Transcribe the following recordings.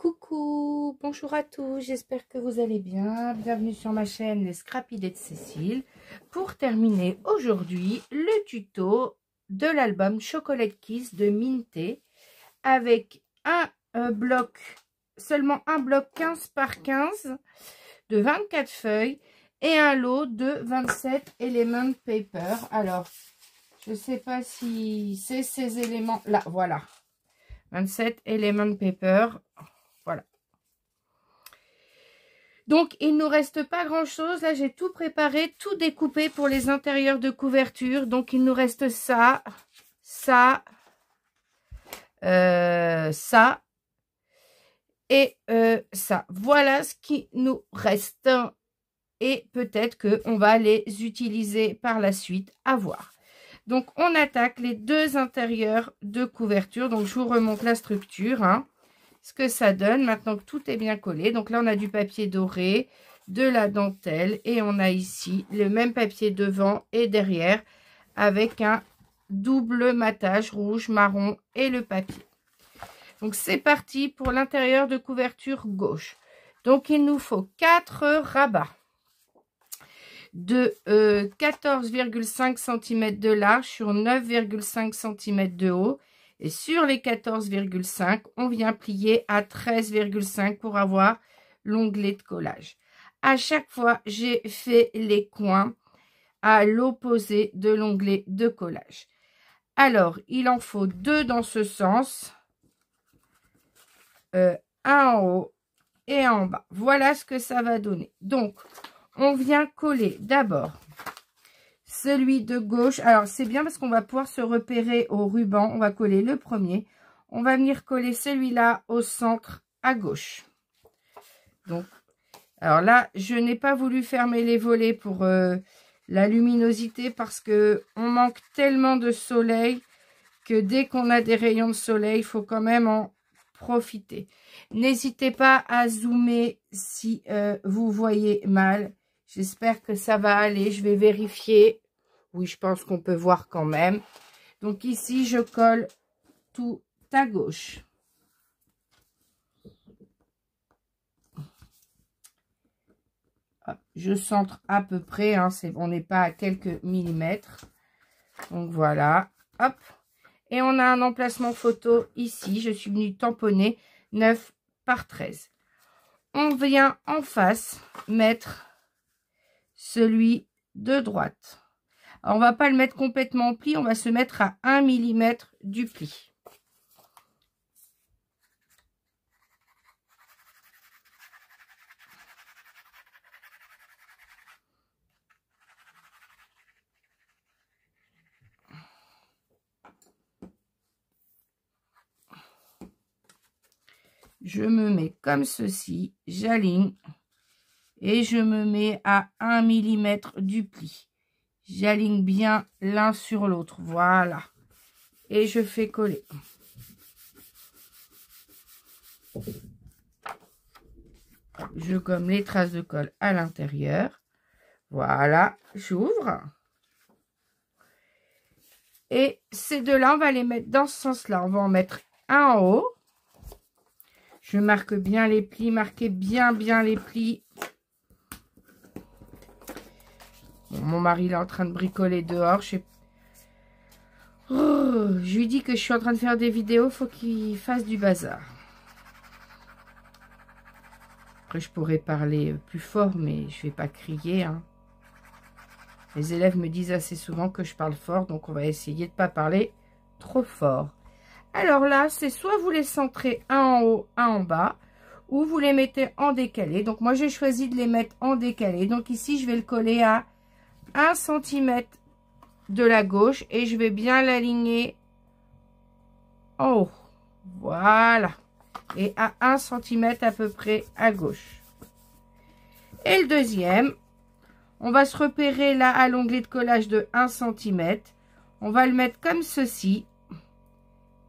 Coucou, bonjour à tous, j'espère que vous allez bien. Bienvenue sur ma chaîne Les Scrapidés de Cécile pour terminer aujourd'hui le tuto de l'album Chocolate Kiss de Minté avec un bloc, seulement un bloc 15 par 15 de 24 feuilles et un lot de 27 Element Paper. Alors, je ne sais pas si c'est ces éléments là, voilà. 27 Element Paper. Voilà. Donc, il ne nous reste pas grand-chose. Là, j'ai tout préparé, tout découpé pour les intérieurs de couverture. Donc, il nous reste ça, ça, ça et ça. Voilà ce qui nous reste. Et peut-être qu'on va les utiliser par la suite, à voir. Donc, on attaque les deux intérieurs de couverture. Donc, je vous remonte la structure, hein. Ce que ça donne maintenant que tout est bien collé. Donc là, on a du papier doré, de la dentelle et on a ici le même papier devant et derrière avec un double matage rouge, marron et le papier. Donc c'est parti pour l'intérieur de couverture gauche. Donc il nous faut 4 rabats de 14,5 cm de large sur 9,5 cm de haut. Et sur les 14,5, on vient plier à 13,5 pour avoir l'onglet de collage. À chaque fois, j'ai fait les coins à l'opposé de l'onglet de collage. Alors, il en faut 2 dans ce sens. Un en haut et un en bas. Voilà ce que ça va donner. Donc, on vient coller d'abord celui de gauche. Alors, c'est bien parce qu'on va pouvoir se repérer au ruban. On va coller le premier. On va venir coller celui-là au centre à gauche. Donc, alors là, je n'ai pas voulu fermer les volets pour la luminosité parce que on manque tellement de soleil que dès qu'on a des rayons de soleil, il faut quand même en profiter. N'hésitez pas à zoomer si vous voyez mal. J'espère que ça va aller. Je vais vérifier. Oui, je pense qu'on peut voir quand même. Donc ici, je colle tout à gauche. Hop, je centre à peu près. Hein, on n'est pas à quelques millimètres. Donc voilà. Hop. Et on a un emplacement photo ici. Je suis venue tamponner 9 par 13. On vient en face mettre celui de droite. Alors, on va pas le mettre complètement en pli, on va se mettre à 1 mm du pli. Je me mets comme ceci, j'aligne et je me mets à 1 mm du pli. J'aligne bien l'un sur l'autre, voilà. Et je fais coller. Je gomme les traces de colle à l'intérieur. Voilà, j'ouvre. Et ces deux-là, on va les mettre dans ce sens-là. On va en mettre un en haut. Je marque bien les plis, marquez bien les plis. Bon, mon mari il est en train de bricoler dehors. Je lui dis que je suis en train de faire des vidéos, faut qu'il fasse du bazar. Après, je pourrais parler plus fort, mais je vais pas crier. Hein. Les élèves me disent assez souvent que je parle fort, donc on va essayer de pas parler trop fort. Alors là, c'est soit vous les centrez un en haut, un en bas, ou vous les mettez en décalé. Donc moi, j'ai choisi de les mettre en décalé. Donc ici, je vais le coller à 1 cm de la gauche et je vais bien l'aligner en haut. Voilà. Et à 1 cm à peu près à gauche. Et le deuxième, on va se repérer là à l'onglet de collage de 1 cm. On va le mettre comme ceci.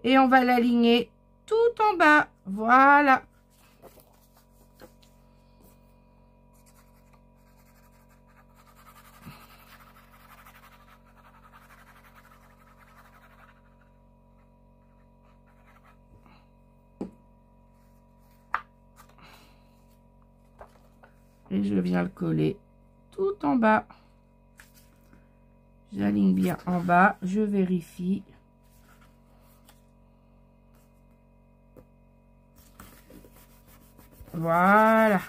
Et on va l'aligner tout en bas. Voilà. Et je viens le coller tout en bas. J'aligne bien en bas, je vérifie. Voilà.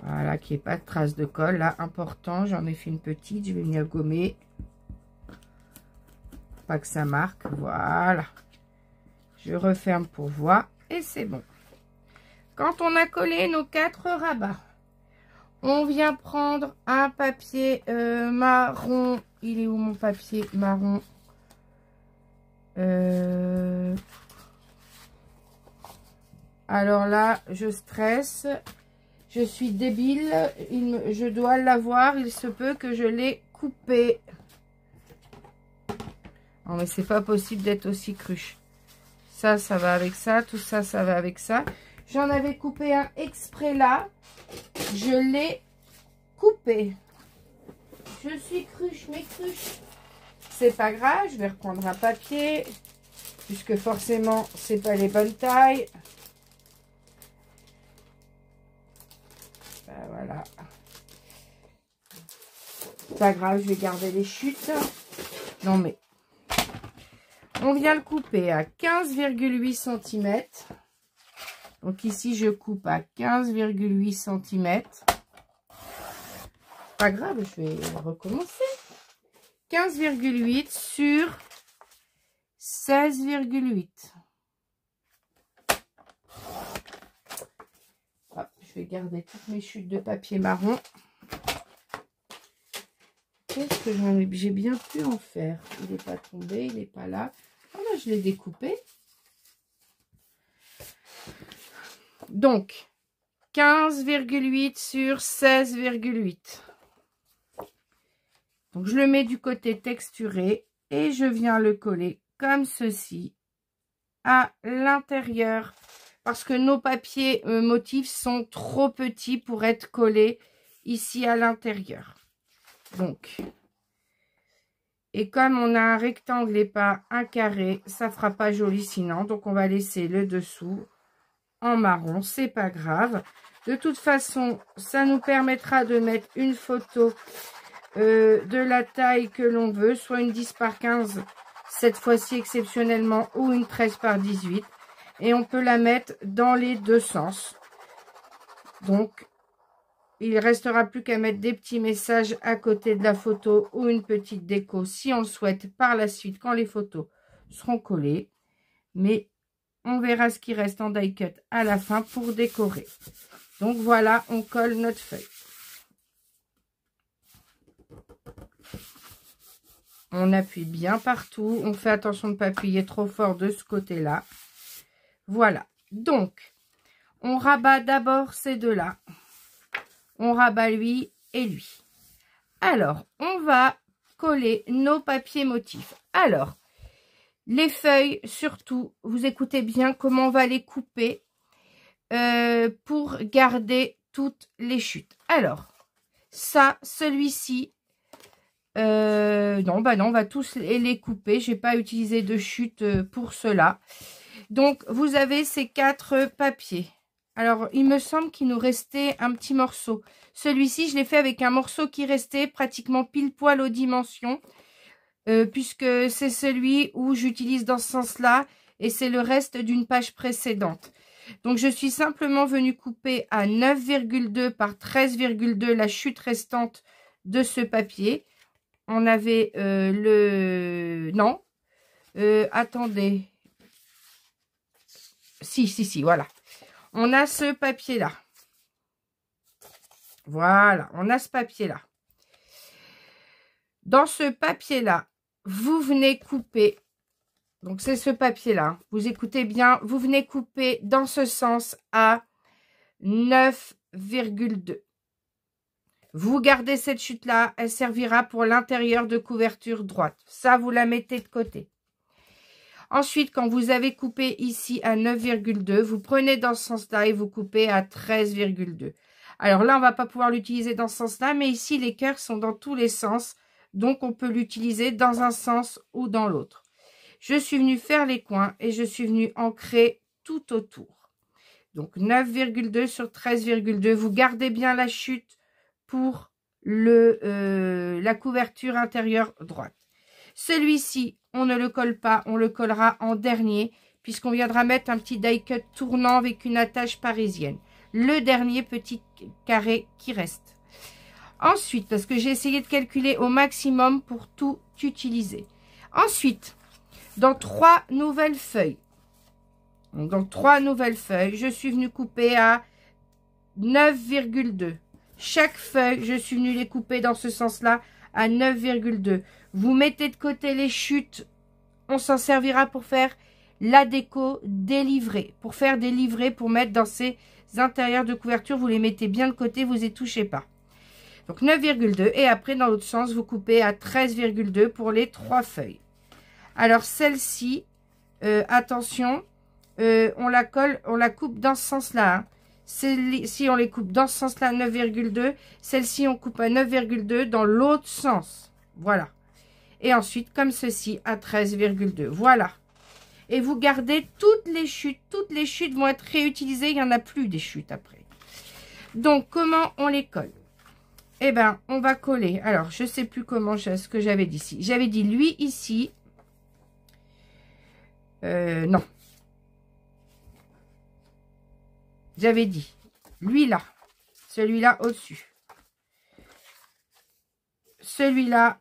Voilà, qu'il n'y ait pas de trace de colle. Là, important, j'en ai fait une petite. Je vais venir gommer. Pas que ça marque. Voilà. Je referme pour voir. Et c'est bon. Quand on a collé nos 4 rabats, on vient prendre un papier marron. Il est où mon papier marron? Alors là, je stresse. Je suis débile. Je dois l'avoir. Il se peut que je l'ai coupé. Non, mais c'est pas possible d'être aussi cruche. Ça, ça va avec ça. Tout ça, ça va avec ça. J'en avais coupé un exprès là. Je l'ai coupé. Je suis cruche, mais cruche. C'est pas grave, je vais reprendre un papier. Puisque forcément, c'est pas les bonnes tailles. Ben voilà. Pas grave, je vais garder les chutes. Non mais. On vient le couper à 15,8 cm. Donc ici, je coupe à 15,8 cm. Pas grave, je vais recommencer. 15,8 sur 16,8. Je vais garder toutes mes chutes de papier marron. Qu'est-ce que j'ai bien pu en faire? Il n'est pas tombé, il n'est pas là. Ah là, je l'ai découpé. Donc, 15,8 sur 16,8. Donc, je le mets du côté texturé et je viens le coller comme ceci à l'intérieur. Parce que nos papiers motifs sont trop petits pour être collés ici à l'intérieur. Donc, et comme on a un rectangle et pas un carré, ça fera pas joli sinon. Donc, on va laisser le dessous en marron, c'est pas grave. De toute façon, ça nous permettra de mettre une photo de la taille que l'on veut, soit une 10 par 15, cette fois-ci exceptionnellement, ou une 13 par 18. Et on peut la mettre dans les deux sens. Donc, il ne restera plus qu'à mettre des petits messages à côté de la photo ou une petite déco si on le souhaite par la suite quand les photos seront collées. Mais on verra ce qui reste en die cut à la fin pour décorer. Donc voilà, on colle notre feuille. On appuie bien partout. On fait attention de ne pas appuyer trop fort de ce côté-là. Voilà. Donc, on rabat d'abord ces deux-là. On rabat lui et lui. Alors, on va coller nos papiers motifs. Alors, les feuilles, surtout, vous écoutez bien comment on va les couper pour garder toutes les chutes. Alors, ça, celui-ci, non, bah non, on va tous les couper. Je n'ai pas utilisé de chute pour cela. Donc, vous avez ces 4 papiers. Alors, il me semble qu'il nous restait un petit morceau. Celui-ci, je l'ai fait avec un morceau qui restait pratiquement pile poil aux dimensions. Puisque c'est celui où j'utilise dans ce sens-là. Et c'est le reste d'une page précédente. Donc, je suis simplement venue couper à 9,2 par 13,2 la chute restante de ce papier. On avait le... Non. Attendez. Si, voilà. On a ce papier-là. Voilà, on a ce papier-là. Dans ce papier-là, vous venez couper. Donc, c'est ce papier-là. Vous écoutez bien. Vous venez couper dans ce sens à 9,2. Vous gardez cette chute-là. Elle servira pour l'intérieur de couverture droite. Ça, vous la mettez de côté. Ensuite, quand vous avez coupé ici à 9,2, vous prenez dans ce sens-là et vous coupez à 13,2. Alors là, on ne va pas pouvoir l'utiliser dans ce sens-là, mais ici, les cœurs sont dans tous les sens. Donc, on peut l'utiliser dans un sens ou dans l'autre. Je suis venue faire les coins et je suis venue ancrer tout autour. Donc 9,2 sur 13,2. Vous gardez bien la chute pour la couverture intérieure droite. Celui-ci, on ne le colle pas, on le collera en dernier puisqu'on viendra mettre un petit die cut tournant avec une attache parisienne. Le dernier petit carré qui reste. Ensuite, parce que j'ai essayé de calculer au maximum pour tout utiliser. Ensuite, dans 3 nouvelles feuilles, je suis venue couper à 9,2. Chaque feuille, je suis venue les couper dans ce sens-là à 9,2. Vous mettez de côté les chutes. On s'en servira pour faire la déco des livrets. Pour faire des livrets, pour mettre dans ces intérieurs de couverture. Vous les mettez bien de côté, vous y touchez pas. Donc 9,2. Et après, dans l'autre sens, vous coupez à 13,2 pour les 3 feuilles. Alors, celle-ci, attention, on la colle, on la coupe dans ce sens-là. Hein. Si on les coupe dans ce sens-là, 9,2. Celle-ci, on coupe à 9,2 dans l'autre sens. Voilà. Et ensuite, comme ceci, à 13,2. Voilà. Et vous gardez toutes les chutes. Toutes les chutes vont être réutilisées. Il n'y en a plus des chutes après. Donc, comment on les colle? Eh bien, on va coller. Alors, je ne sais plus comment, ce que j'avais dit ici. J'avais dit lui ici. Non. J'avais dit lui là. Celui-là au-dessus. Celui-là.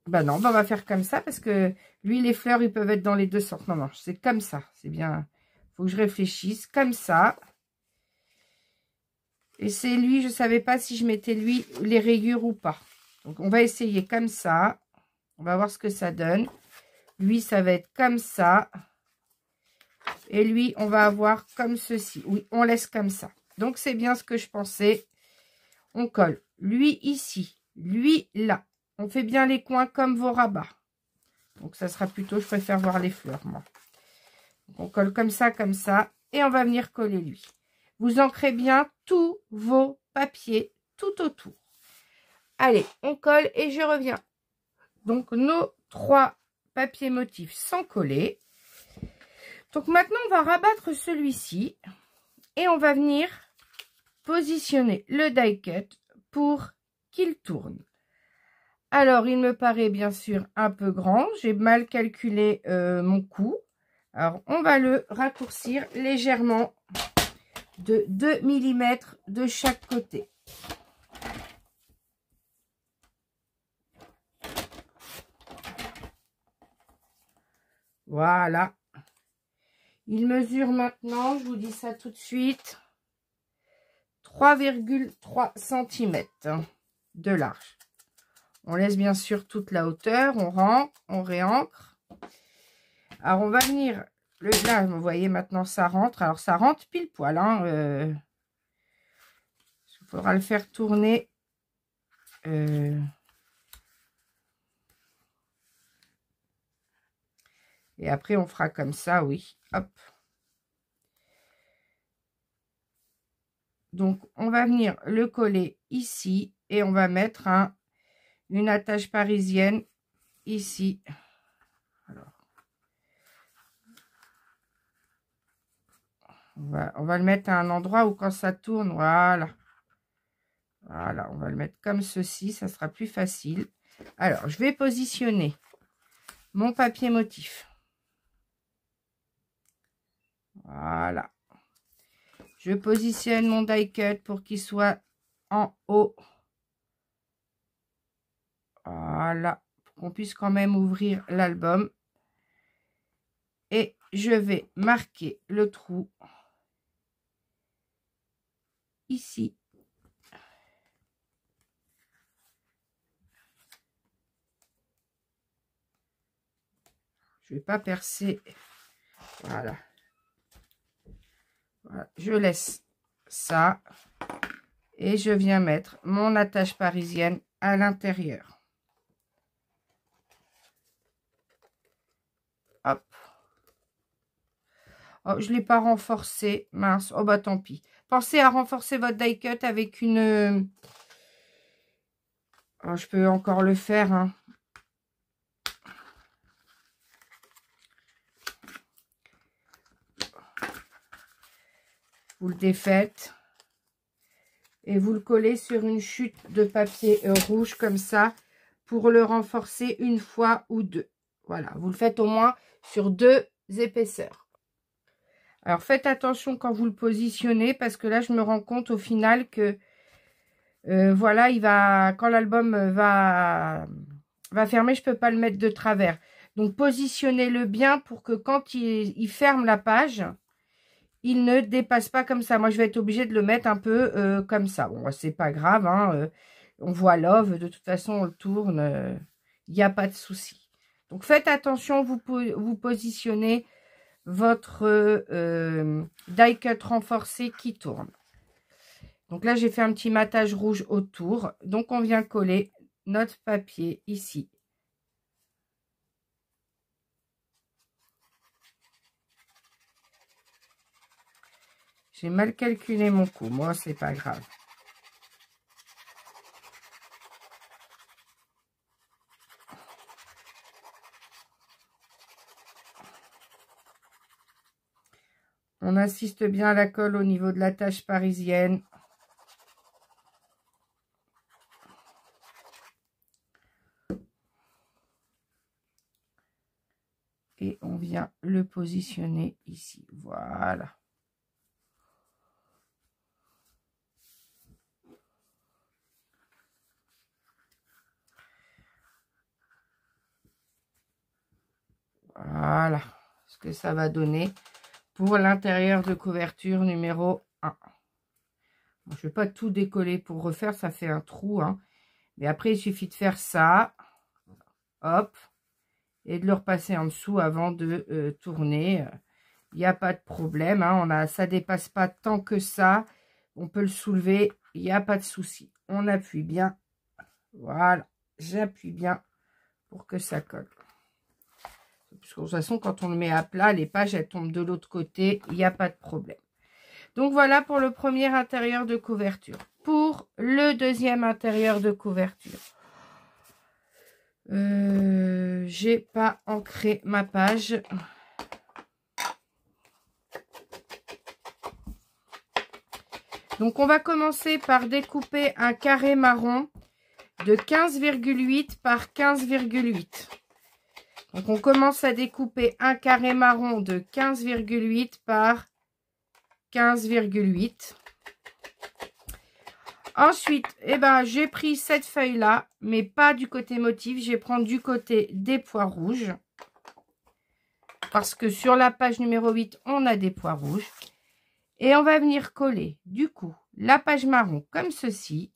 Ben non, on va faire comme ça parce que lui, les fleurs, ils peuvent être dans les deux sens. Non, non, c'est comme ça. C'est bien. Il faut que je réfléchisse. Comme ça. Et c'est lui, je ne savais pas si je mettais lui les rayures ou pas. Donc, on va essayer comme ça. On va voir ce que ça donne. Lui, ça va être comme ça. Et lui, on va avoir comme ceci. Oui, on laisse comme ça. Donc, c'est bien ce que je pensais. On colle lui ici, lui là. On fait bien les coins comme vos rabats. Donc, ça sera plutôt, je préfère voir les fleurs, moi. Donc, on colle comme ça. Et on va venir coller lui. Vous ancrez bien tous vos papiers tout autour. Allez, on colle et je reviens. Donc, nos 3 papiers motifs sont collés. Donc, maintenant, on va rabattre celui-ci. Et on va venir positionner le die cut pour qu'il tourne. Alors, il me paraît bien sûr un peu grand. J'ai mal calculé mon coût. Alors, on va le raccourcir légèrement de 2 mm de chaque côté. Voilà. Il mesure maintenant, je vous dis ça tout de suite, 3,3 cm de large. On laisse bien sûr toute la hauteur, on rentre, on réancre. Alors, on va venir, là, vous voyez, maintenant, ça rentre. Alors, ça rentre pile poil. Hein, il faudra le faire tourner. Et après, on fera comme ça, oui. Hop. Donc, on va venir le coller ici. Et on va mettre une attache parisienne ici. Alors, on va le mettre à un endroit où quand ça tourne, voilà. Voilà, on va le mettre comme ceci, ça sera plus facile. Alors, je vais positionner mon papier motif. Voilà. Je positionne mon die cut pour qu'il soit en haut. Voilà, pour qu'on puisse quand même ouvrir l'album. Et je vais marquer le trou ici. Je ne vais pas percer. Voilà. Voilà. Je laisse ça. Et je viens mettre mon attache parisienne à l'intérieur. Hop. Oh, je ne l'ai pas renforcé. Mince. Oh, bah tant pis. Pensez à renforcer votre die cut avec une... Oh, je peux encore le faire. Hein. le défaites et vous le collez sur une chute de papier rouge comme ça pour le renforcer une fois ou deux. Voilà, vous le faites au moins sur 2 épaisseurs. Alors faites attention quand vous le positionnez parce que là je me rends compte au final que voilà, quand l'album va fermer, je peux pas le mettre de travers. Donc positionnez-le bien pour que quand il ferme la page, il ne dépasse pas comme ça. Moi je vais être obligée de le mettre un peu comme ça. Bon, c'est pas grave, hein, on voit l'ove, de toute façon on le tourne, il n'y a pas de souci. Donc faites attention, vous positionnez votre die cut renforcé qui tourne. Donc là, j'ai fait un petit matage rouge autour. Donc, on vient coller notre papier ici. J'ai mal calculé mon coup. Moi, c'est pas grave. On insiste bien à la colle au niveau de la tache parisienne. Et on vient le positionner ici. Voilà. Voilà ce que ça va donner pour l'intérieur de couverture numéro 1. Bon, je ne vais pas tout décoller pour refaire, ça fait un trou, hein. Mais après, il suffit de faire ça. Hop. Et de le repasser en dessous avant de tourner. Il n'y a pas de problème, hein. Ça dépasse pas tant que ça. On peut le soulever, il n'y a pas de souci. On appuie bien. Voilà, j'appuie bien pour que ça colle. Parce que de toute façon, quand on le met à plat, les pages, elles tombent de l'autre côté. Il n'y a pas de problème. Donc, voilà pour le premier intérieur de couverture. Pour le deuxième intérieur de couverture. J'ai pas ancré ma page. Donc, on va commencer par découper un carré marron de 15,8 par 15,8. Donc, on commence à découper un carré marron de 15,8 par 15,8. Ensuite, j'ai pris cette feuille-là, mais pas du côté motif. Je vais prendre du côté des pois rouges. Parce que sur la page numéro 8, on a des pois rouges. Et on va venir coller, du coup, la page marron comme ceci.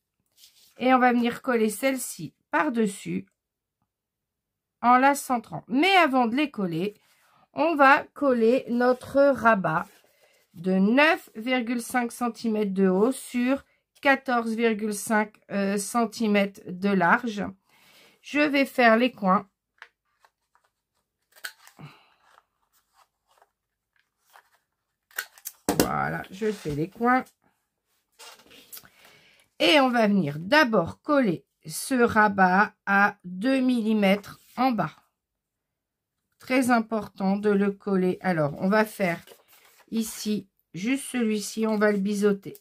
Et on va venir coller celle-ci par-dessus en la centrant. Mais avant de les coller, on va coller notre rabat de 9,5 cm de haut sur 14,5 cm de large. Je vais faire les coins. Voilà, je fais les coins. Et on va venir d'abord coller ce rabat à 2 mm en bas. Très important de le coller. Alors, on va faire ici, juste celui-ci, on va le biseauter.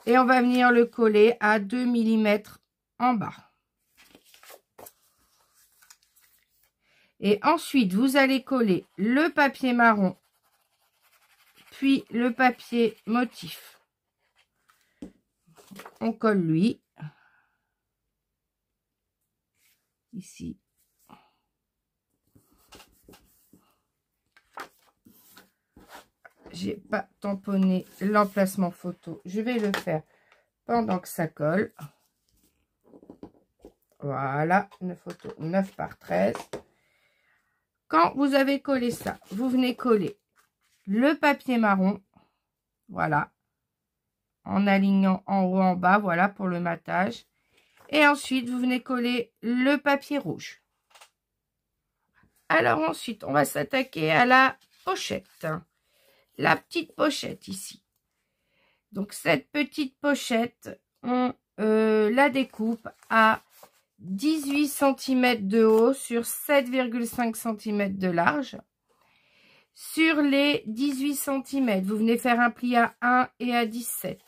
Et on va venir le coller à 2 mm en bas. Et ensuite, vous allez coller le papier marron, puis le papier motif. On colle lui. Ici. J'ai pas tamponné l'emplacement photo. Je vais le faire pendant que ça colle. Voilà, une photo 9 par 13. Quand vous avez collé ça, vous venez coller le papier marron. Voilà. En alignant en haut, en bas. Voilà pour le matage. Et ensuite, vous venez coller le papier rouge. Alors ensuite, on va s'attaquer à la pochette. La petite pochette ici. Donc cette petite pochette, on la découpe à 18 cm de haut sur 7,5 cm de large. Sur les 18 cm, vous venez faire un pli à 1 et à 17.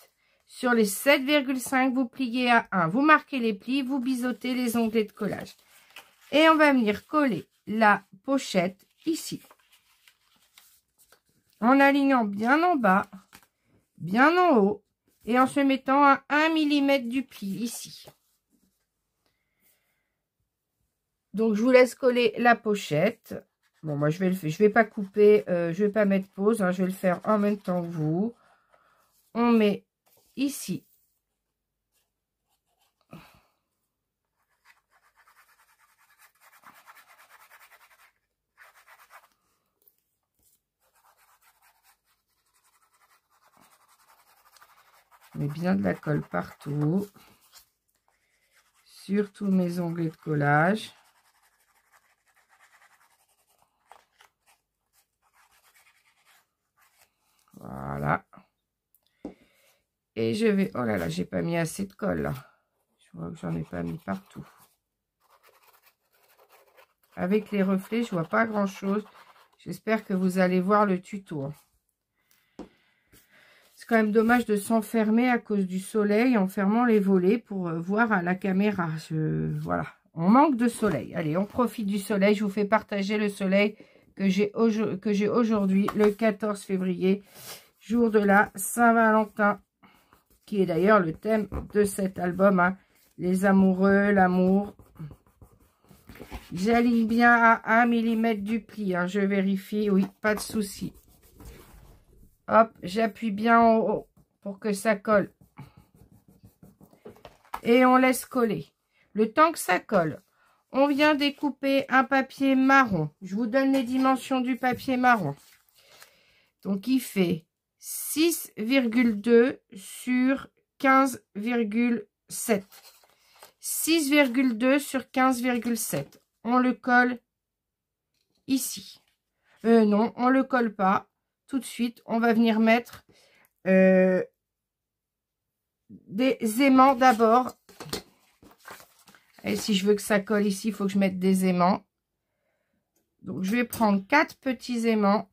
Sur les 7,5, vous pliez à 1. Vous marquez les plis, vous biseautez les onglets de collage. Et on va venir coller la pochette ici. En alignant bien en bas, bien en haut. Et en se mettant à 1 mm du pli ici. Donc, je vous laisse coller la pochette. Bon, moi, je vais pas couper, je vais pas mettre pause. Hein, je vais le faire en même temps que vous. On met ici. Je mets bien de la colle partout. Sur tous mes onglets de collage. Voilà. Et je vais... Oh là là, j'ai pas mis assez de colle là. Je vois que j'en ai pas mis partout. Avec les reflets, je vois pas grand chose. J'espère que vous allez voir le tuto. C'est quand même dommage de s'enfermer à cause du soleil en fermant les volets pour voir à la caméra. Voilà, on manque de soleil. Allez, on profite du soleil. Je vous fais partager le soleil que j'ai aujourd'hui, le 14 février, jour de la Saint-Valentin, qui est d'ailleurs le thème de cet album. Hein. Les amoureux, l'amour. J'aligne bien à 1 mm du pli. Hein. Je vérifie, oui, pas de souci. Hop, j'appuie bien en haut pour que ça colle. Et on laisse coller. Le temps que ça colle, on vient découper un papier marron. Je vous donne les dimensions du papier marron. Donc, il fait 6,2 sur 15,7. 6,2 sur 15,7. On le colle ici. Non, on ne le colle pas. Tout de suite, on va venir mettre des aimants d'abord. Et si je veux que ça colle ici, il faut que je mette des aimants. Donc, je vais prendre 4 petits aimants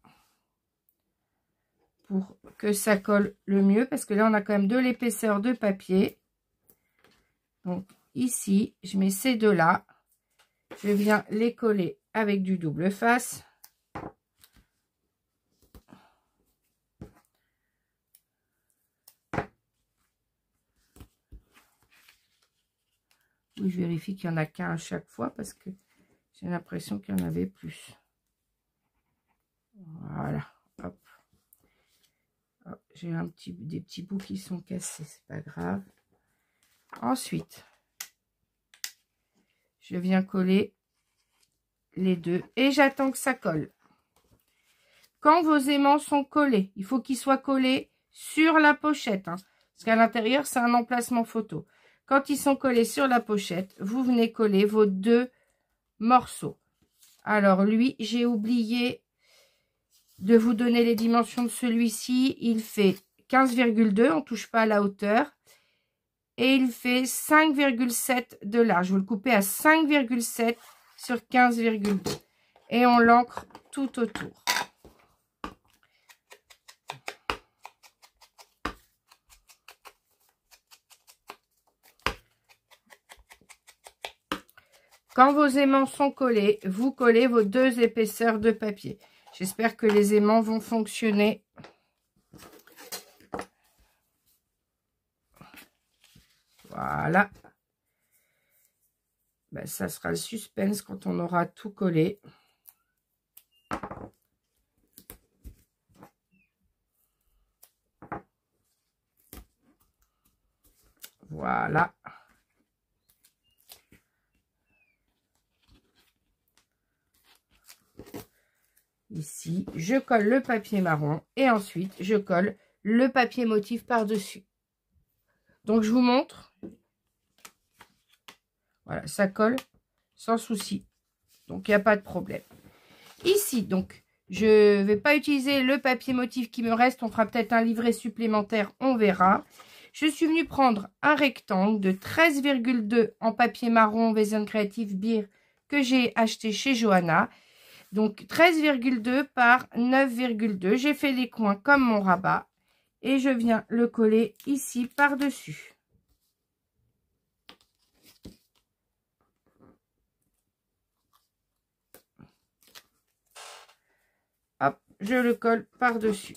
pour que ça colle le mieux. Parce que là, on a quand même de l'épaisseur de papier. Donc, ici, je mets ces deux-là. Je viens les coller avec du double face. Oui, je vérifie qu'il n'y en a qu'un à chaque fois parce que j'ai l'impression qu'il y en avait plus. Voilà. Hop. Hop. J'ai des petits bouts qui sont cassés, c'est pas grave. Ensuite, je viens coller les deux et j'attends que ça colle. Quand vos aimants sont collés, il faut qu'ils soient collés sur la pochette. Hein, parce qu'à l'intérieur, c'est un emplacement photo. Quand ils sont collés sur la pochette, vous venez coller vos deux morceaux. Alors lui, j'ai oublié de vous donner les dimensions de celui-ci. Il fait 15,2, on ne touche pas à la hauteur. Et il fait 5,7 de large. Vous le coupez à 5,7 sur 15,2. Et on l'ancre tout autour. Quand vos aimants sont collés, vous collez vos deux épaisseurs de papier. J'espère que les aimants vont fonctionner. Voilà. Ben, ça sera le suspense quand on aura tout collé. Voilà. Ici, je colle le papier marron et ensuite, je colle le papier motif par-dessus. Donc, je vous montre. Voilà, ça colle sans souci. Donc, il n'y a pas de problème. Ici, donc, je ne vais pas utiliser le papier motif qui me reste. On fera peut-être un livret supplémentaire, on verra. Je suis venue prendre un rectangle de 13,2 en papier marron Vision Creative Beer que j'ai acheté chez Johanna. Donc 13,2 par 9,2. J'ai fait les coins comme mon rabat. Et je viens le coller ici par-dessus. Hop, je le colle par-dessus.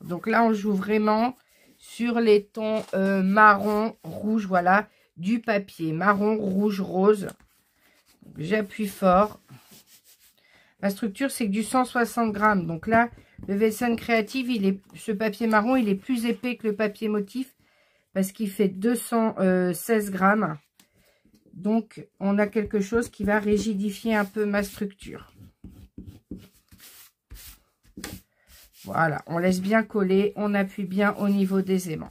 Donc là, on joue vraiment sur les tons marron, rouge, voilà, du papier. Marron, rouge, rose. J'appuie fort. Ma structure, c'est que du 160 grammes. Donc là, le Western Creative, ce papier marron, il est plus épais que le papier motif parce qu'il fait 216 grammes. Donc, on a quelque chose qui va rigidifier un peu ma structure. Voilà, on laisse bien coller, on appuie bien au niveau des aimants.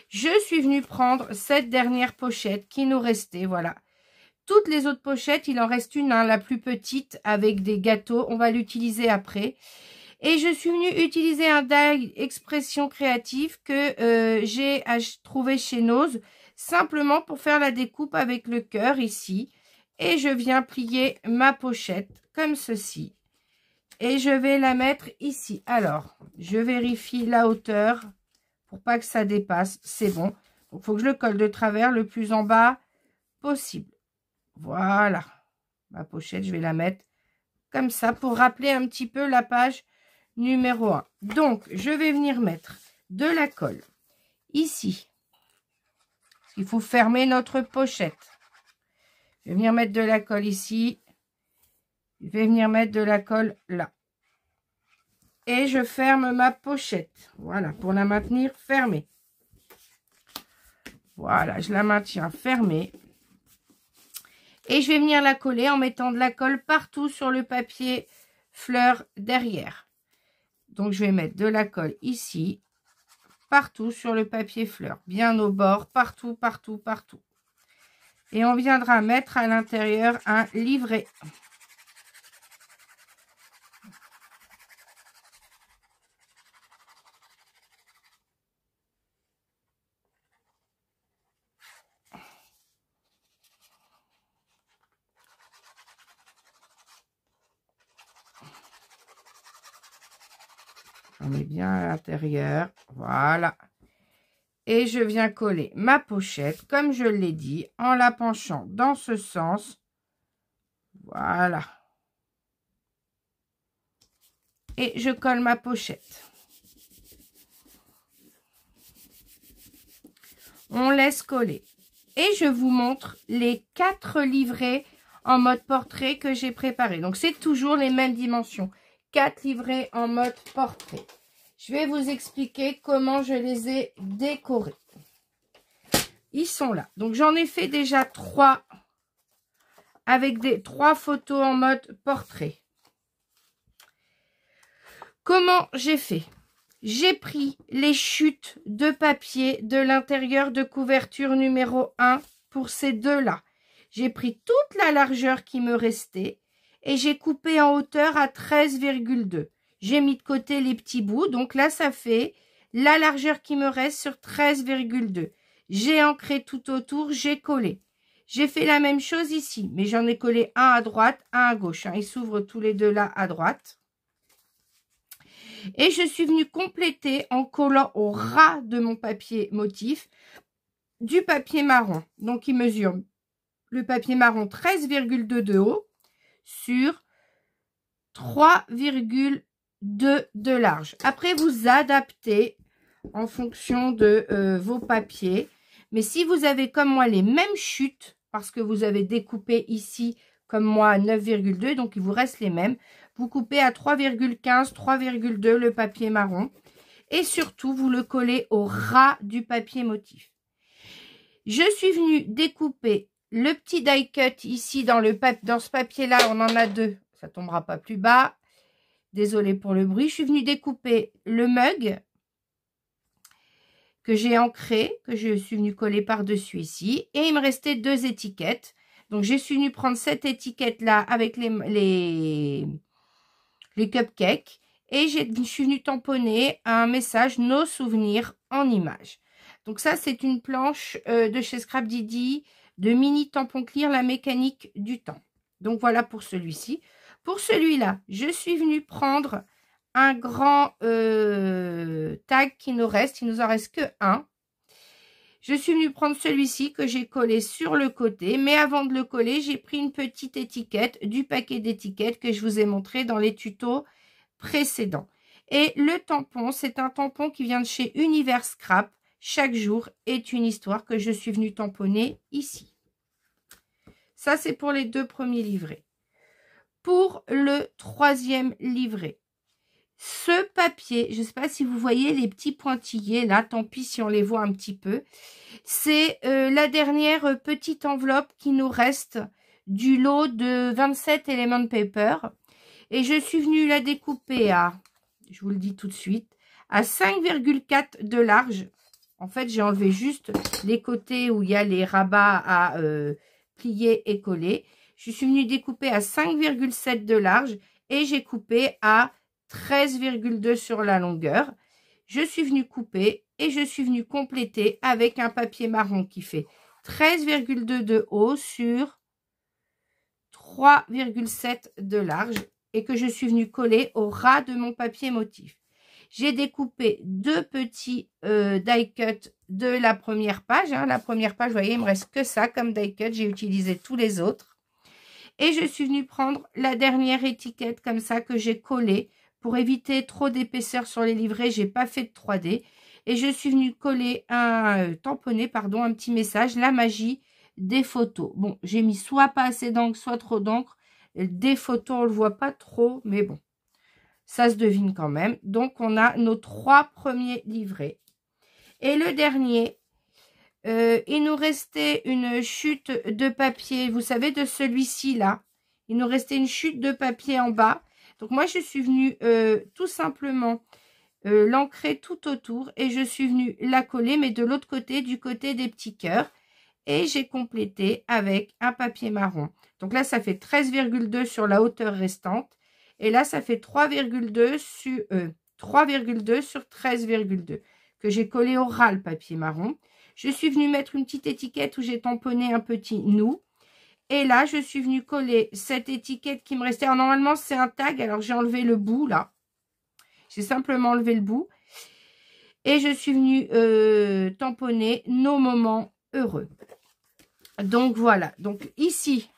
Je suis venue prendre cette dernière pochette qui nous restait, voilà. Toutes les autres pochettes, il en reste une, hein, la plus petite, avec des gâteaux. On va l'utiliser après. Et je suis venue utiliser un die expression créative que j'ai trouvé chez Nose, simplement pour faire la découpe avec le cœur ici. Et je viens plier ma pochette comme ceci. Et je vais la mettre ici. Alors, je vérifie la hauteur pour pas que ça dépasse. C'est bon. Donc, il faut que je le colle de travers le plus en bas possible. Voilà. Ma pochette, je vais la mettre comme ça pour rappeler un petit peu la page numéro 1. Donc, je vais venir mettre de la colle ici. Il faut fermer notre pochette. Je vais venir mettre de la colle ici. Je vais venir mettre de la colle là. Et je ferme ma pochette. Voilà, pour la maintenir fermée. Voilà, je la maintiens fermée. Et je vais venir la coller en mettant de la colle partout sur le papier fleur derrière. Donc, je vais mettre de la colle ici, partout sur le papier fleur, bien au bord, partout, partout, partout. Et on viendra mettre à l'intérieur un livret. On met bien à l'intérieur, voilà. Et je viens coller ma pochette, comme je l'ai dit, en la penchant dans ce sens. Voilà. Et je colle ma pochette. On laisse coller. Et je vous montre les 4 livrets en mode portrait que j'ai préparés. Donc, c'est toujours les mêmes dimensions. 4 livrets en mode portrait. Je vais vous expliquer comment je les ai décorés. Ils sont là. Donc, j'en ai fait déjà 3 avec 3 photos en mode portrait. Comment j'ai fait? J'ai pris les chutes de papier de l'intérieur de couverture numéro 1 pour ces deux-là. J'ai pris toute la largeur qui me restait et j'ai coupé en hauteur à 13,2. J'ai mis de côté les petits bouts. Donc là, ça fait la largeur qui me reste sur 13,2. J'ai ancré tout autour, j'ai collé. J'ai fait la même chose ici, mais j'en ai collé un à droite, un à gauche. Ils s'ouvrent tous les deux là à droite. Et je suis venue compléter en collant au ras de mon papier motif du papier marron. Donc, il mesure le papier marron 13,2 de haut sur 3,2 de large. Après, vous adaptez en fonction de vos papiers. Mais si vous avez comme moi les mêmes chutes, parce que vous avez découpé ici comme moi à 9,2, donc il vous reste les mêmes, vous coupez à 3,15, 3,2 le papier marron. Et surtout, vous le collez au ras du papier motif. Je suis venue découper le petit die cut ici dans ce papier-là. On en a 2. ça tombera pas plus bas. Désolée pour le bruit. Je suis venue découper le mug que j'ai ancré, que je suis venue coller par-dessus ici. Et il me restait 2 étiquettes. Donc, je suis venue prendre cette étiquette-là avec les cupcakes. Et je suis venue tamponner un message « Nos souvenirs en images ». Donc, ça, c'est une planche de chez Scrap Didi de mini tampon clear, la mécanique du temps. Donc, voilà pour celui-ci. Pour celui-là, je suis venue prendre un grand tag qui nous reste. Il nous en reste que un. Je suis venue prendre celui-ci que j'ai collé sur le côté. Mais avant de le coller, j'ai pris une petite étiquette du paquet d'étiquettes que je vous ai montré dans les tutos précédents. Et le tampon, c'est un tampon qui vient de chez Univers Scrap. Chaque jour est une histoire que je suis venue tamponner ici. Ça, c'est pour les 2 premiers livrets. Pour le 3e livret, ce papier, je ne sais pas si vous voyez les petits pointillés là, tant pis si on les voit un petit peu. C'est la dernière petite enveloppe qui nous reste du lot de 27 Element Paper. Et je suis venue la découper à, je vous le dis tout de suite, à 5,4 de large. En fait, j'ai enlevé juste les côtés où il y a les rabats à plier et coller. Je suis venue découper à 5,7 de large et j'ai coupé à 13,2 sur la longueur. Je suis venue couper et je suis venue compléter avec un papier marron qui fait 13,2 de haut sur 3,7 de large et que je suis venue coller au ras de mon papier motif. J'ai découpé 2 petits die cut de la première page. La première page, vous voyez, il me reste que ça comme die cut. J'ai utilisé tous les autres. Et je suis venue prendre la dernière étiquette comme ça que j'ai collée pour éviter trop d'épaisseur sur les livrets. J'ai pas fait de 3D. Et je suis venue coller tamponner, pardon, un petit message, la magie des photos. Bon, j'ai mis soit pas assez d'encre, soit trop d'encre. Des photos, on le voit pas trop, mais bon. Ça se devine quand même. Donc, on a nos 3 premiers livrets. Et le dernier, il nous restait une chute de papier. Vous savez, de celui-ci, là. Il nous restait une chute de papier en bas. Donc, moi, je suis venue tout simplement l'ancrer tout autour. Et je suis venue la coller, mais de l'autre côté, du côté des petits cœurs. Et j'ai complété avec un papier marron. Donc là, ça fait 13,2 sur la hauteur restante. Et là, ça fait 3,2 sur 13,2 que j'ai collé au ras le papier marron. Je suis venue mettre une petite étiquette où j'ai tamponné un petit nous. Et là, je suis venue coller cette étiquette qui me restait. Alors, normalement, c'est un tag. Alors, j'ai enlevé le bout, là. J'ai simplement enlevé le bout. Et je suis venue tamponner nos moments heureux. Donc, voilà. Donc, ici,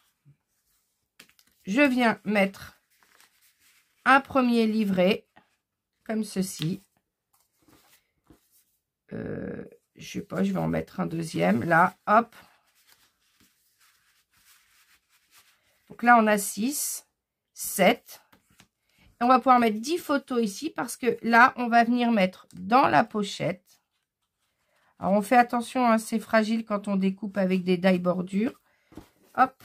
je viens mettre un premier livret, comme ceci. Je sais pas, je vais en mettre un deuxième. Là, hop. Donc là, on a 6, 7. Et on va pouvoir mettre 10 photos ici parce que là, on va venir mettre dans la pochette. Alors, on fait attention, hein, c'est fragile quand on découpe avec des die bordures. Hop.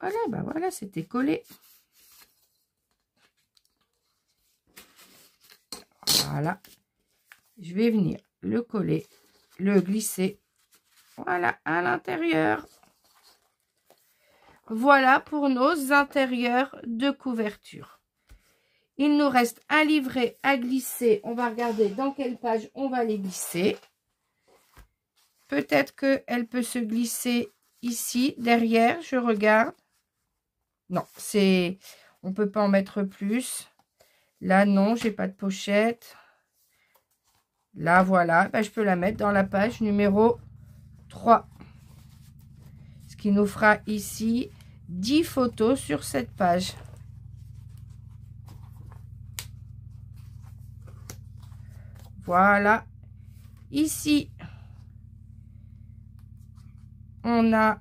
Voilà, bah voilà, c'était collé. Voilà. Je vais venir le coller, le glisser. Voilà, à l'intérieur. Voilà pour nos intérieurs de couverture. Il nous reste un livret à glisser. On va regarder dans quelle page on va les glisser. Peut-être qu'elle peut se glisser ici, derrière. Je regarde. Non, c'est... On ne peut pas en mettre plus. Là, non, j'ai pas de pochette. Là, voilà. Ben, je peux la mettre dans la page numéro 3. Ce qui nous fera ici 10 photos sur cette page. Voilà. Ici, on a...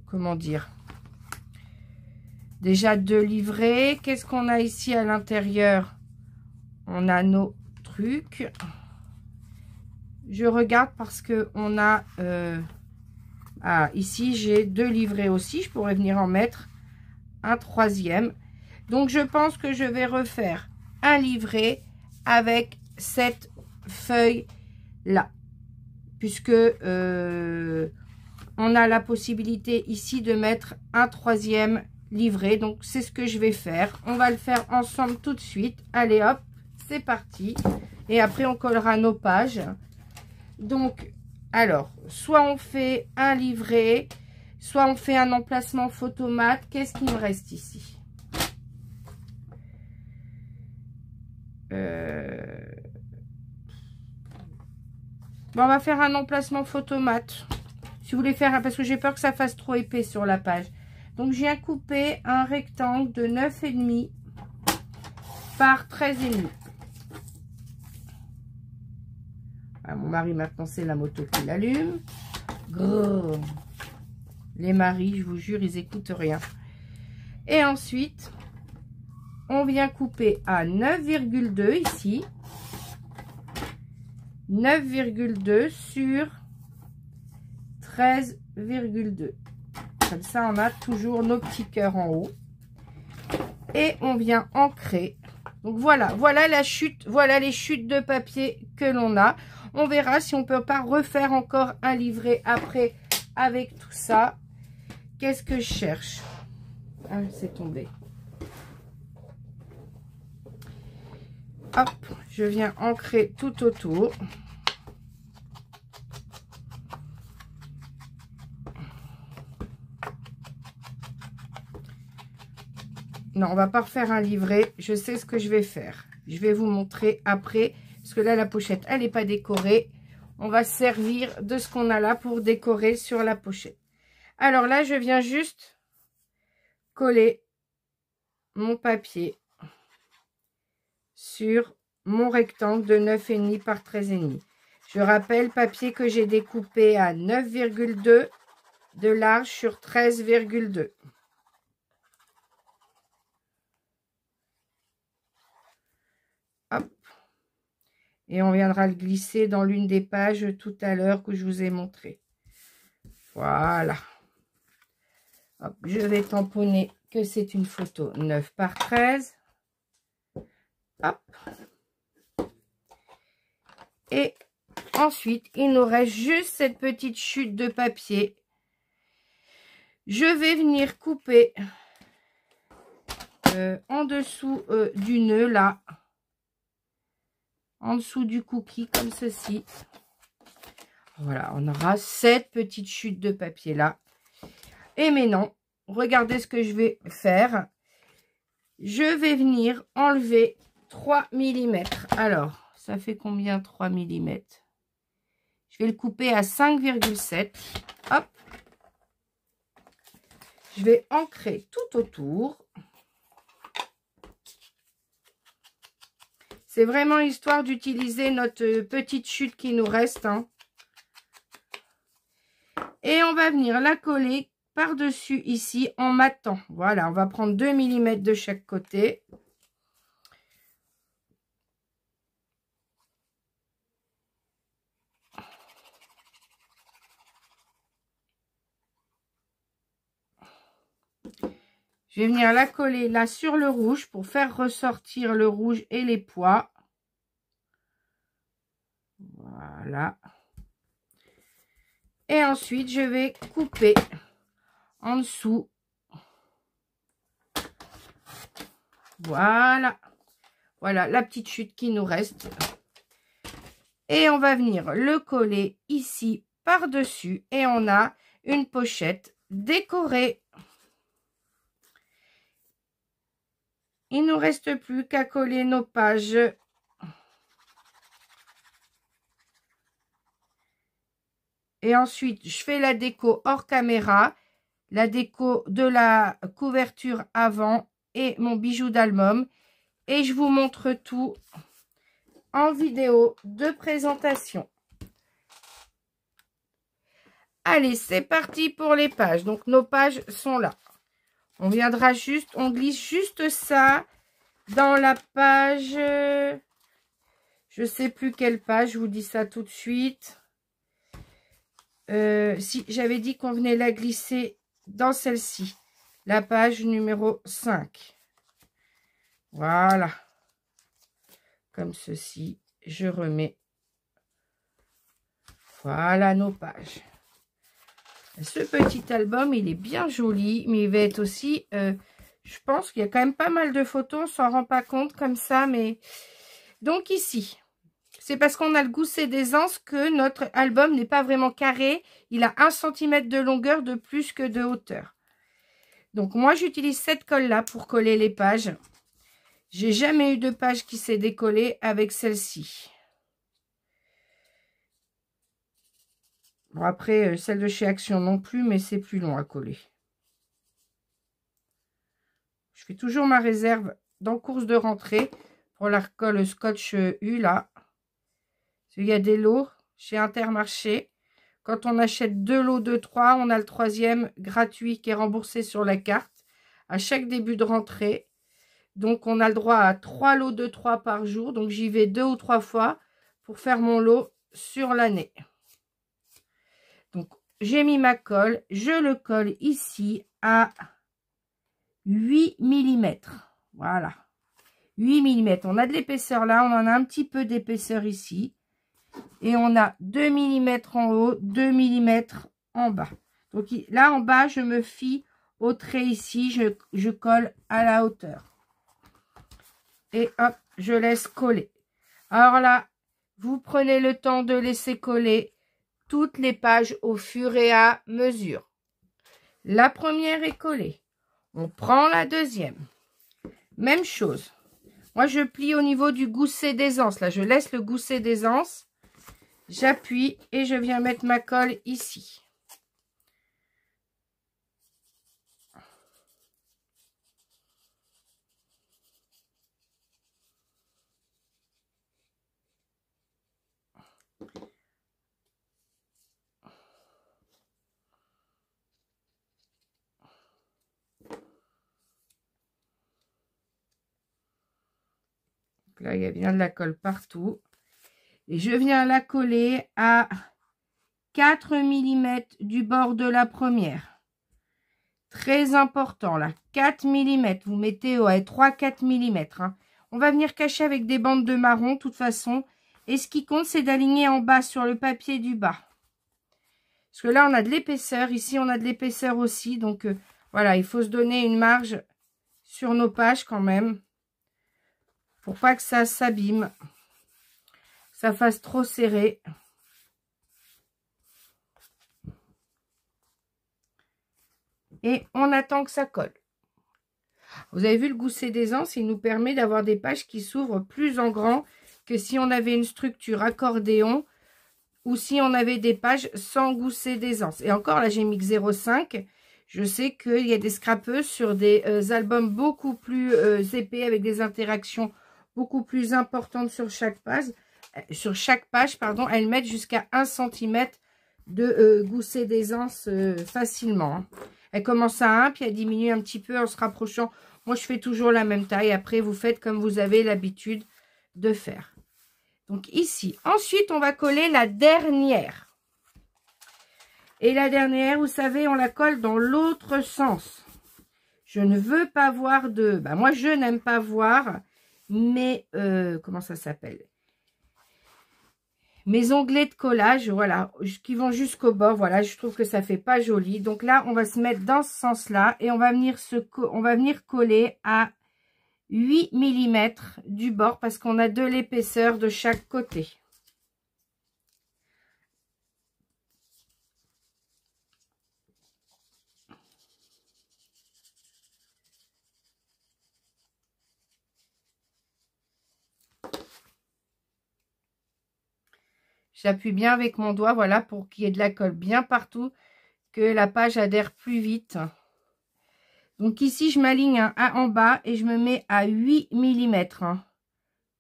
comment dire ? Déjà 2 livrets. Qu'est-ce qu'on a ici à l'intérieur? On a nos trucs. Je regarde parce que on a... Ah, ici, j'ai 2 livrets aussi. Je pourrais venir en mettre un 3e. Donc, je pense que je vais refaire un livret avec cette feuille-là. Puisque on a la possibilité ici de mettre un 3e livret. Donc, c'est ce que je vais faire. On va le faire ensemble tout de suite. Allez, hop, c'est parti. Et après, on collera nos pages. Donc, alors, soit on fait un livret, soit on fait un emplacement photomate. Qu'est-ce qu'il me reste ici? Bon, on va faire un emplacement photomate. Si vous voulez faire, parce que j'ai peur que ça fasse trop épais sur la page. Donc, j'ai coupé un rectangle de 9,5 par 13,5. Ah, mon mari, maintenant, c'est la moto qui l'allume. Les maris, je vous jure, ils écoutent rien. Et ensuite, on vient couper à 9,2 ici. 9,2 sur 13,2. Comme ça, on a toujours nos petits cœurs en haut. Et on vient ancrer. Donc voilà, voilà la chute, voilà les chutes de papier que l'on a. On verra si on peut pas refaire encore un livret après avec tout ça. Qu'est-ce que je cherche? Ah, c'est tombé. Hop, je viens ancrer tout autour. Non, on va pas refaire un livret. Je sais ce que je vais faire. Je vais vous montrer après. Parce que là, la pochette, elle n'est pas décorée. On va se servir de ce qu'on a là pour décorer sur la pochette. Alors là, je viens juste coller mon papier sur mon rectangle de 9,5 par 13,5. Je rappelle, papier que j'ai découpé à 9,2 de large sur 13,2. Hop. Et on viendra le glisser dans l'une des pages tout à l'heure que je vous ai montré. Voilà. Hop, je vais tamponner que c'est une photo 9 par 13. Hop. Et ensuite, il nous reste juste cette petite chute de papier. Je vais venir couper en dessous du nœud là. En dessous du cookie comme ceci. Voilà, on aura cette petite chute de papier là. Et maintenant, regardez ce que je vais faire. Je vais venir enlever 3 mm. Alors, ça fait combien 3 mm? Je vais le couper à 5,7. Hop. Je vais ancrer tout autour. C'est vraiment histoire d'utiliser notre petite chute qui nous reste. Hein. Et on va venir la coller par-dessus ici en matant. Voilà, on va prendre 2 mm de chaque côté. Je vais venir la coller là sur le rouge pour faire ressortir le rouge et les pois. Voilà. Et ensuite, je vais couper en dessous. Voilà. Voilà la petite chute qui nous reste. Et on va venir le coller ici par-dessus. Et on a une pochette décorée. Il ne nous reste plus qu'à coller nos pages. Et ensuite, je fais la déco hors caméra, la déco de la couverture avant et mon bijou d'album. Et je vous montre tout en vidéo de présentation. Allez, c'est parti pour les pages. Donc, nos pages sont là. On viendra juste, on glisse juste ça dans la page, je sais plus quelle page, je vous dis ça tout de suite. si j'avais dit qu'on venait la glisser dans celle-ci, la page numéro 5. Voilà. Comme ceci, je remets. Voilà nos pages. Ce petit album, il est bien joli, mais il va être aussi... je pense qu'il y a quand même pas mal de photos, on s'en rend pas compte comme ça, mais... Donc ici, c'est parce qu'on a le gousset d'aisance que notre album n'est pas vraiment carré. Il a 1 cm de longueur de plus que de hauteur. Donc moi, j'utilise cette colle-là pour coller les pages. J'ai jamais eu de page qui s'est décollée avec celle-ci. Bon, après, celle de chez Action non plus, mais c'est plus long à coller. Je fais toujours ma réserve dans course de rentrée pour la colle Scotch U, là. Il y a des lots chez Intermarché. Quand on achète 2 lots de 3, on a le 3e gratuit qui est remboursé sur la carte à chaque début de rentrée. Donc, on a le droit à 3 lots de 3 par jour. Donc, j'y vais 2 ou 3 fois pour faire mon lot sur l'année. Donc, j'ai mis ma colle. Je le colle ici à 8 mm. Voilà. 8 mm. On a de l'épaisseur là. On en a un petit peu d'épaisseur ici. Et on a 2 mm en haut, 2 mm en bas. Donc là, en bas, je me fie au trait ici. Je colle à la hauteur. Et hop, je laisse coller. Alors là, vous prenez le temps de laisser coller toutes les pages au fur et à mesure. La première est collée. On prend la deuxième. Même chose. Moi, je plie au niveau du gousset d'aisance. Là, je laisse le gousset d'aisance. J'appuie et je viens mettre ma colle ici. Donc là, il y a bien de la colle partout. Et je viens la coller à 4 mm du bord de la première. Très important là, 4 mm. Vous mettez 3-4 mm. Hein. On va venir cacher avec des bandes de marron de toute façon. Et ce qui compte, c'est d'aligner en bas sur le papier du bas. Parce que là, on a de l'épaisseur. Ici, on a de l'épaisseur aussi. Donc, voilà, il faut se donner une marge sur nos pages quand même. Pour pas que ça s'abîme. Ça fasse trop serré. Et on attend que ça colle. Vous avez vu le gousset d'aisance, il nous permet d'avoir des pages qui s'ouvrent plus en grand que si on avait une structure accordéon ou si on avait des pages sans gousset d'aisance. Et encore, là, j'ai mis que 0,5. Je sais qu'il y a des scrapeuses sur des albums beaucoup plus épais avec des interactions beaucoup plus importantes sur chaque page. Pardon, elles mettent jusqu'à 1 cm de gousset d'aisance facilement. Hein. Elle commence à 1, puis elle diminue un petit peu en se rapprochant. Moi, je fais toujours la même taille. Après, vous faites comme vous avez l'habitude de faire. Donc, ici. Ensuite, on va coller la dernière. Et la dernière, vous savez, on la colle dans l'autre sens. Je ne veux pas voir de... Ben, moi, je n'aime pas voir, mais... comment ça s'appelle? Mes onglets de collage, voilà, qui vont jusqu'au bord, voilà, je trouve que ça fait pas joli. Donc là, on va se mettre dans ce sens-là et on va venir coller à 8 mm du bord parce qu'on a de l'épaisseur de chaque côté. J'appuie bien avec mon doigt, voilà, pour qu'il y ait de la colle bien partout, que la page adhère plus vite. Donc ici, je m'aligne un A en bas et je me mets à 8 mm. Hein.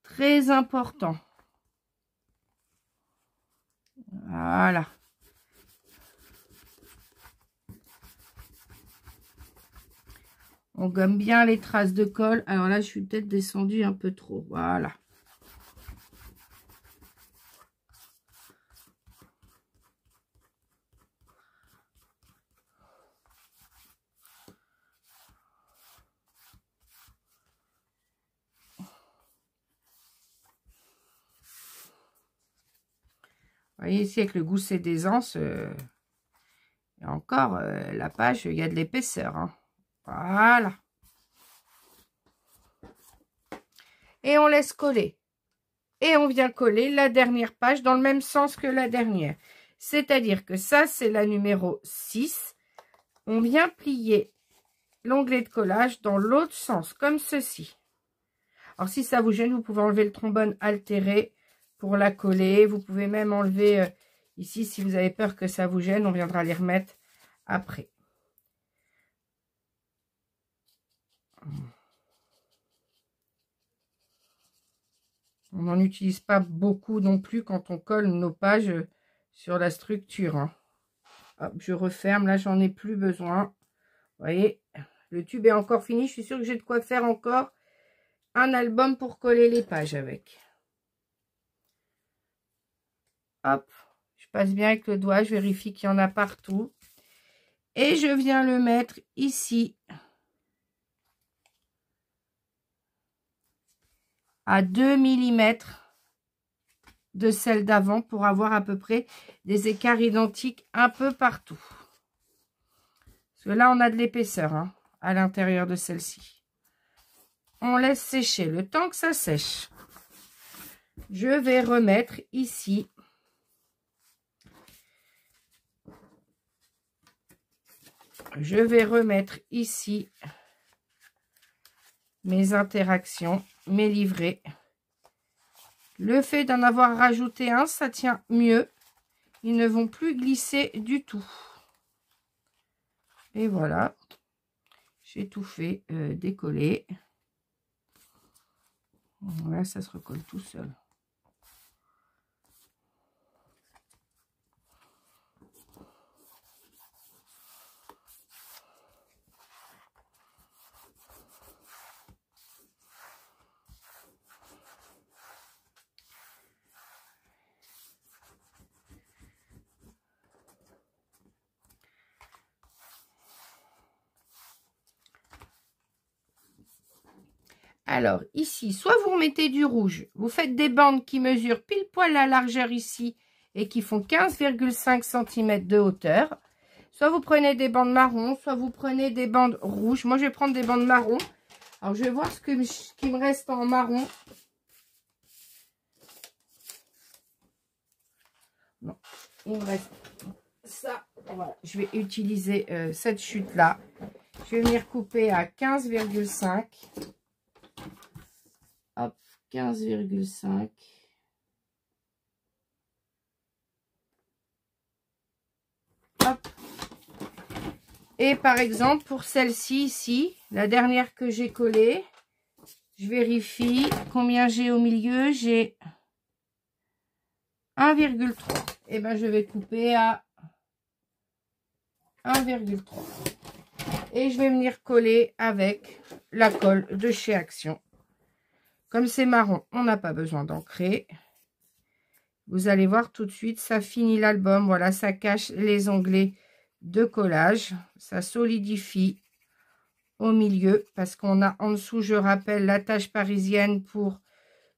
Très important. Voilà. On gomme bien les traces de colle. Alors là, je suis peut-être descendue un peu trop. Voilà. voyez ici avec le gousset d'aisance, et encore la page, il y a de l'épaisseur. Hein. Voilà. Et on laisse coller. Et on vient coller la dernière page dans le même sens que la dernière. C'est-à-dire que ça, c'est la numéro 6. On vient plier l'onglet de collage dans l'autre sens, comme ceci. Alors, si ça vous gêne, vous pouvez enlever le trombone altéré pour la coller. Vous pouvez même enlever ici, si vous avez peur que ça vous gêne, on viendra les remettre après. On n'en utilise pas beaucoup non plus quand on colle nos pages sur la structure. Hein. Hop, je referme, là j'en ai plus besoin. Vous voyez, le tube est encore fini. Je suis sûre que j'ai de quoi faire encore un album pour coller les pages avec. Hop, je passe bien avec le doigt, je vérifie qu'il y en a partout. Et je viens le mettre ici. À 2 mm de celle d'avant pour avoir à peu près des écarts identiques un peu partout. Parce que là, on a de l'épaisseur hein, à l'intérieur de celle-ci. On laisse sécher le temps que ça sèche. Je vais remettre ici mes interactions, mes livrets. Le fait d'en avoir rajouté un, ça tient mieux. Ils ne vont plus glisser du tout. Et voilà. J'ai tout fait décoller. Là, ça se recolle tout seul. Alors, ici, soit vous mettez du rouge, vous faites des bandes qui mesurent pile poil la largeur ici et qui font 15,5 cm de hauteur. Soit vous prenez des bandes marron, soit vous prenez des bandes rouges. Moi, je vais prendre des bandes marron. Alors, je vais voir ce qui me reste en marron. Non, il me reste ça. Voilà, je vais utiliser cette chute-là. Je vais venir couper à 15,5. Hop, 15,5. Hop. Et par exemple, pour celle-ci ici, la dernière que j'ai collée, je vérifie combien j'ai au milieu. J'ai 1,3. Et ben je vais couper à 1,3. Et je vais venir coller avec la colle de chez Action. Comme c'est marron, on n'a pas besoin d'ancrer. Vous allez voir tout de suite, ça finit l'album. Voilà, ça cache les onglets de collage. Ça solidifie au milieu parce qu'on a en dessous, je rappelle, la tache parisienne pour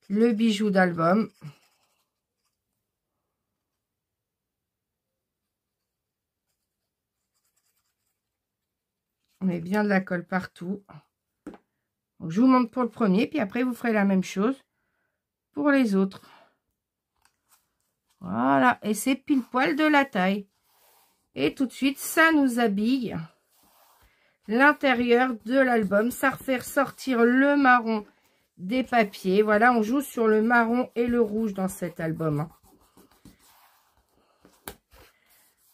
le bijou d'album. On met bien de la colle partout. Donc, je vous montre pour le premier, puis après vous ferez la même chose pour les autres. Voilà, et c'est pile poil de la taille. Et tout de suite, ça nous habille l'intérieur de l'album. Ça refait ressortir le marron des papiers. Voilà, on joue sur le marron et le rouge dans cet album.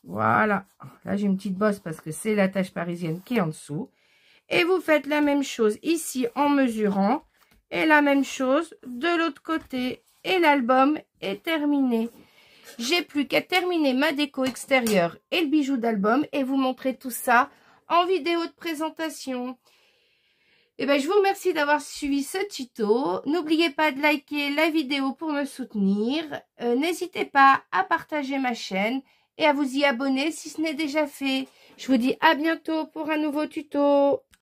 Voilà, là j'ai une petite bosse parce que c'est la tache parisienne qui est en dessous. Et vous faites la même chose ici en mesurant. Et la même chose de l'autre côté. Et l'album est terminé. J'ai plus qu'à terminer ma déco extérieure et le bijou d'album. Et vous montrer tout ça en vidéo de présentation. Et ben, je vous remercie d'avoir suivi ce tuto. N'oubliez pas de liker la vidéo pour me soutenir. N'hésitez pas à partager ma chaîne et à vous y abonner si ce n'est déjà fait. Je vous dis à bientôt pour un nouveau tuto.